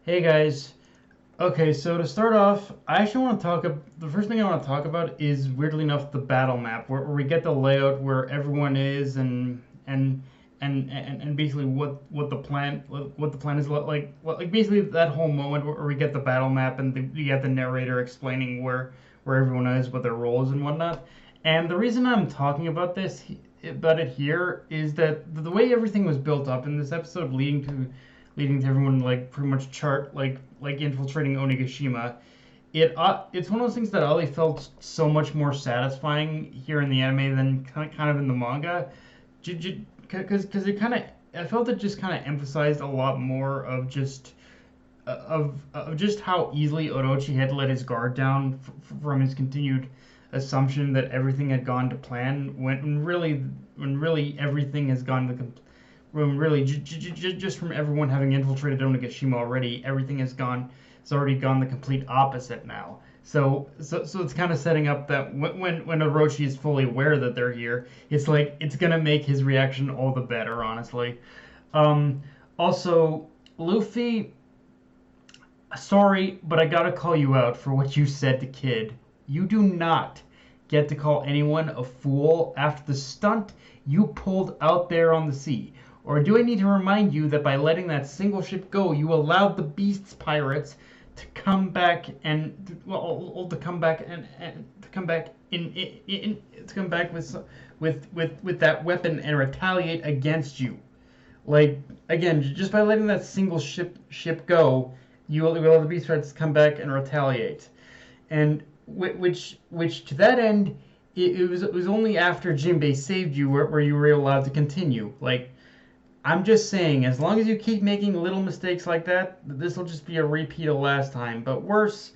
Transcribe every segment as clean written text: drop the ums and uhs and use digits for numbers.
Hey guys. Okay, so to start off, I actually want to the first thing I want to talk about is weirdly enough the battle map where we get the layout where everyone is and basically what the plan is like basically that whole moment where we get the battle map and you get the narrator explaining where everyone is, what their roles and whatnot. And the reason I'm talking about it here is that the way everything was built up in this episode leading to everyone like pretty much like infiltrating Onigashima. It's one of those things that Ali felt so much more satisfying here in the anime than kind of in the manga, because it kind of I felt it just kind of emphasized a lot more of just how easily Orochi had let his guard down from his continued assumption that everything had gone to plan when really everything has gone to when really just from everyone having infiltrated Onigashima already, everything it's already gone the complete opposite now. So it's kind of setting up that when Orochi is fully aware that they're here, it's like it's gonna make his reaction all the better, honestly. Um, Also, Luffy, sorry, but I gotta call you out for what you said to Kid. You do not get to call anyone a fool after the stunt you pulled out there on the sea. Or do I need to remind you that by letting that single ship go, you allowed the Beast's pirates to come back and well, to come back and to come back to come back with that weapon and retaliate against you? Like again, just by letting that single ship go, you will allow the Beast pirates to come back and retaliate. And which to that end, it was only after Jinbei saved you where you were allowed to continue. Like I'm just saying, as long as you keep making little mistakes like that, this will just be a repeat of last time, but worse.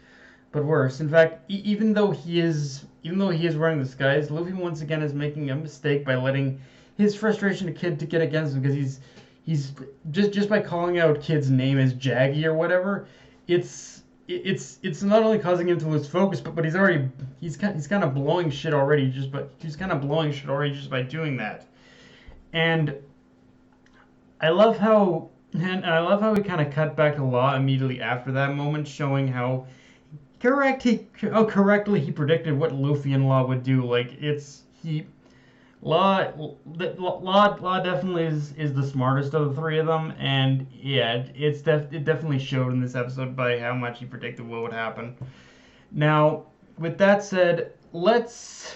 In fact, even though he is wearing the disguise, Luffy once again is making a mistake by letting his frustration to Kid to get against him because he's just by calling out Kid's name as Jaggy or whatever, it's not only causing him to lose focus, but he's kind of blowing shit already just by doing that. And I love how we kind of cut back to Law immediately after that moment, showing how correctly he predicted what Luffy and Law would do. Like it's he Law definitely is the smartest of the three of them, and yeah, it definitely showed in this episode by how much he predicted what would happen. Now, with that said, let's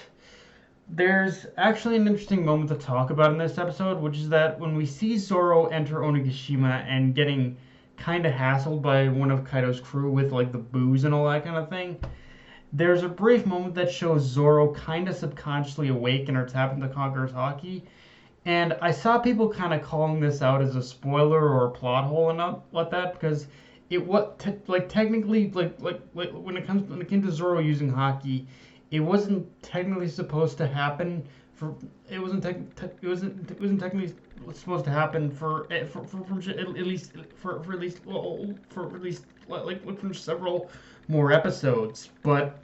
there's actually an interesting moment to talk about in this episode, which is that when we see Zoro enter Onigashima and getting kind of hassled by one of Kaido's crew with like the booze and all that kind of thing, there's a brief moment that shows Zoro kind of subconsciously awake and are tapping the Conqueror's Haki. And I saw people kind of calling this out as a spoiler or a plot hole and not like that because like technically like when it came to Zoro using Haki, it wasn't technically supposed to happen for it wasn't technically supposed to happen for at least well, for at least like for several more episodes. But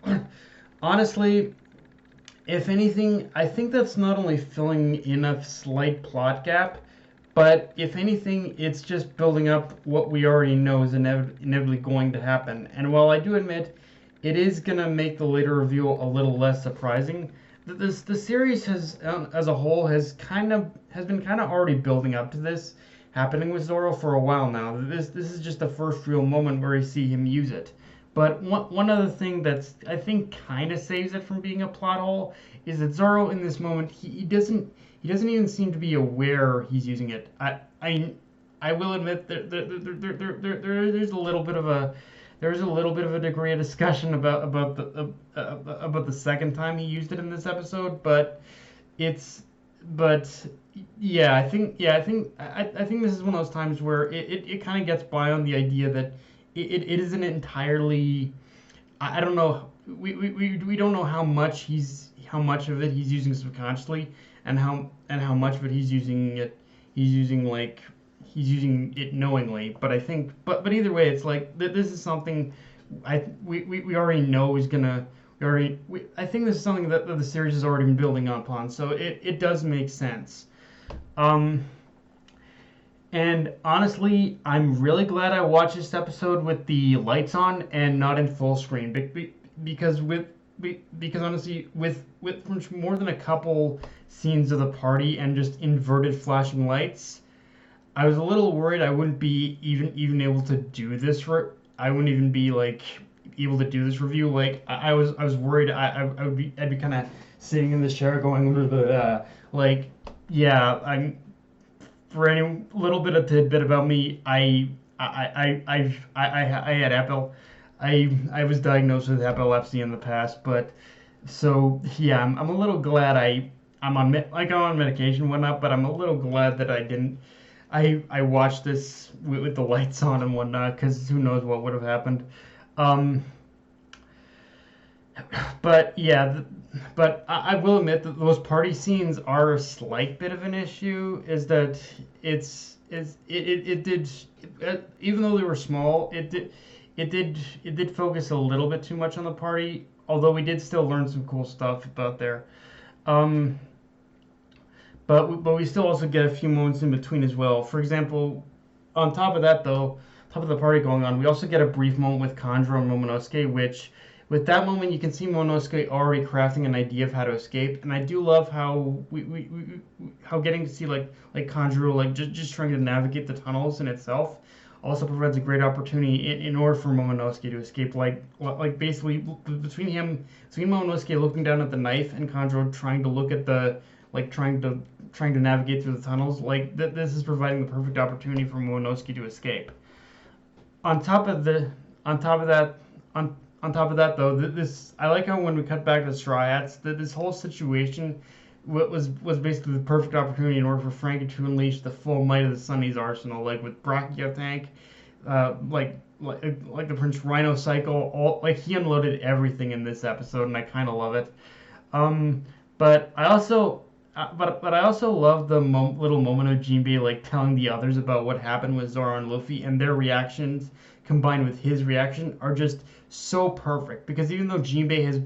honestly, if anything, I think that's not only filling in a slight plot gap, but if anything, it's just building up what we already know is inevitably going to happen. And while I do admit it is gonna make the later reveal a little less surprising, the series has as a whole has been kind of already building up to this happening with Zoro for a while now. This is just the first real moment where we see him use it. But one other thing that's I think kind of saves it from being a plot hole is that Zoro in this moment he doesn't even seem to be aware he's using it. I will admit that there's a little bit of a there's a little bit of a degree of discussion about the second time he used it in this episode, but it's but I think this is one of those times where it kind of gets by on the idea that it isn't entirely. I don't know. We don't know how much of it he's using subconsciously and how much of it he's using like he's using it knowingly. But I think but either way, it's like this is something we already know is gonna. I think this is something that the series has already been building upon, so it does make sense. Um, And honestly, I'm really glad I watched this episode with the lights on and not in full screen because because honestly, with more than a couple scenes of the party and just inverted flashing lights, I was a little worried I wouldn't be even able to do this. I wouldn't even be like able to do this review. Like I was worried I'd be kind of sitting in the chair going like yeah, I'm for any little bit of tidbit about me, I had I was diagnosed with epilepsy in the past, but so yeah, I'm a little glad I'm on medication and whatnot, but I'm a little glad that I didn't. I watched this with the lights on and whatnot, because who knows what would have happened. Um, but yeah, but I will admit that those party scenes are a slight bit of an issue. Is that it did even though they were small, it did focus a little bit too much on the party. Although we did still learn some cool stuff about there. Um, but we still also get a few moments in between as well. For example, on top of that though, top of the party going on, we also get a brief moment with Kanjuro and Momonosuke, which with that moment you can see Momonosuke already crafting an idea of how to escape, and I do love how how getting to see like Kanjuro like just trying to navigate the tunnels in itself also provides a great opportunity in order for Momonosuke to escape. Like basically between Momonosuke looking down at the knife and Kanjuro trying to look at the like trying to navigate through the tunnels. Like this is providing the perfect opportunity for Momonosuke to escape. On top of the on top of that on top of that though, this I like how when we cut back to Straw Hats, that this whole situation was basically the perfect opportunity in order for Frankie to unleash the full might of the Sunny's arsenal, like with Brachio Tank, like the Prince Rhino cycle. All like he unloaded everything in this episode, and I kind of love it. Um, but I also but I also love the little moment of Jinbei like telling the others about what happened with Zoro and Luffy, and their reactions combined with his reaction are just so perfect. Because even though Jinbei has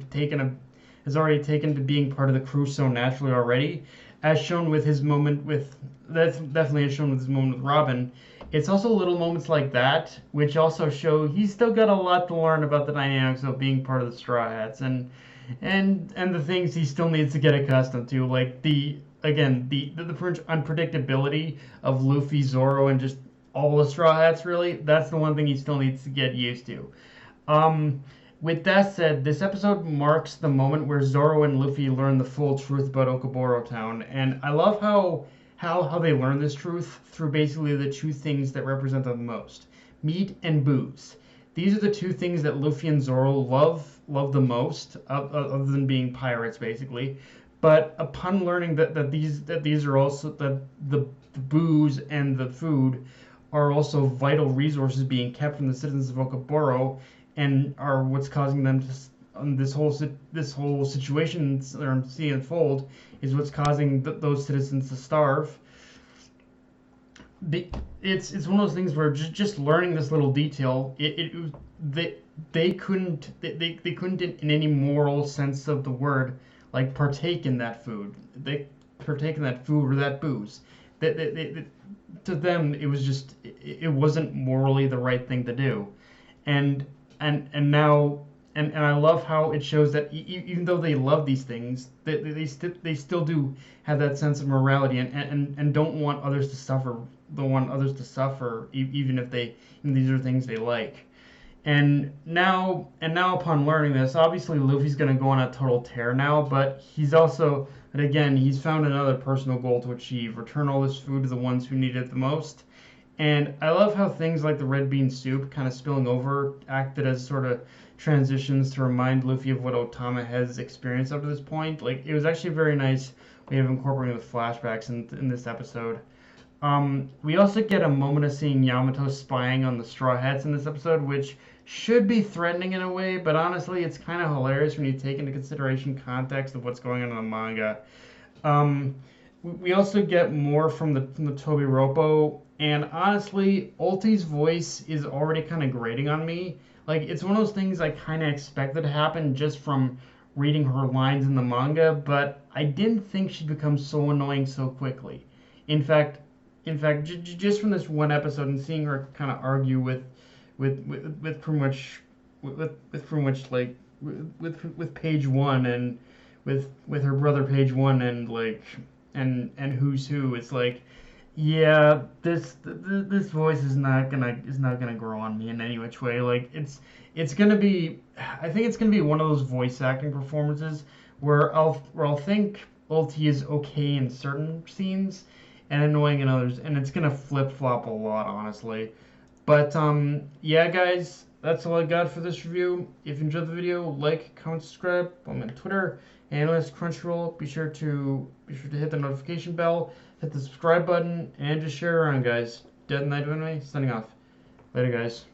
already taken to being part of the crew so naturally already, as shown with his moment with that's definitely as shown with his moment with Robin. It's also little moments like that which also show he's still got a lot to learn about the dynamics of being part of the Straw Hats and the things he still needs to get accustomed to, like the unpredictability of Luffy, Zoro, and just all the Straw Hats. Really, that's the one thing he still needs to get used to. Um, with that said, this episode marks the moment where Zoro and Luffy learn the full truth about Okoboro Town, and I love how they learn this truth through basically the two things that represent them the most: meat and booze. These are the two things that Luffy and Zoro love the most, other than being pirates, basically. But upon learning that these are also the booze and the food are also vital resources being kept from the citizens of Okaboro, and are what's causing them to this whole situation that I'm seeing unfold is what's causing those citizens to starve. It's one of those things where just learning this little detail, they couldn't in any moral sense of the word like partake in that food. They partake in that food or that booze. To them it was just it wasn't morally the right thing to do, and and now and I love how it shows that even though they love these things, they still do have that sense of morality and don't want others to suffer. Don't want others to suffer, even if these are things they like. And now upon learning this, obviously Luffy's gonna go on a total tear now, but he's found another personal goal to achieve: return all this food to the ones who need it the most. And I love how things like the red bean soup kind of spilling over acted as sort of transitions to remind Luffy of what O-Tama has experienced up to this point. Like it was actually a very nice way of incorporating the flashbacks in this episode. We also get a moment of seeing Yamato spying on the Straw Hats in this episode, which should be threatening in a way, but honestly, it's kind of hilarious when you take into consideration context of what's going on in the manga. Um, we also get more from the Toby Roppo, and honestly, Ulti's voice is already kind of grating on me. Like it's one of those things I kind of expected to happen just from reading her lines in the manga, but I didn't think she'd become so annoying so quickly. In fact, in fact, just from this one episode and seeing her kind of argue with pretty much with pretty much like with Page One and with her brother Page One and like and who's who, it's like, yeah, this voice is not gonna grow on me in any which way. Like it's gonna be, I think it's gonna be one of those voice acting performances where I'll think Ulti is okay in certain scenes and annoying in others, and it's gonna flip flop a lot, honestly. But yeah, guys, that's all I got for this review. If you enjoyed the video, like, comment, subscribe. I'm on Twitter, Analyst Crunchyroll. Be sure to hit the notification bell, hit the subscribe button, and just share around, guys. Dead Night Anime, signing off. Later, guys.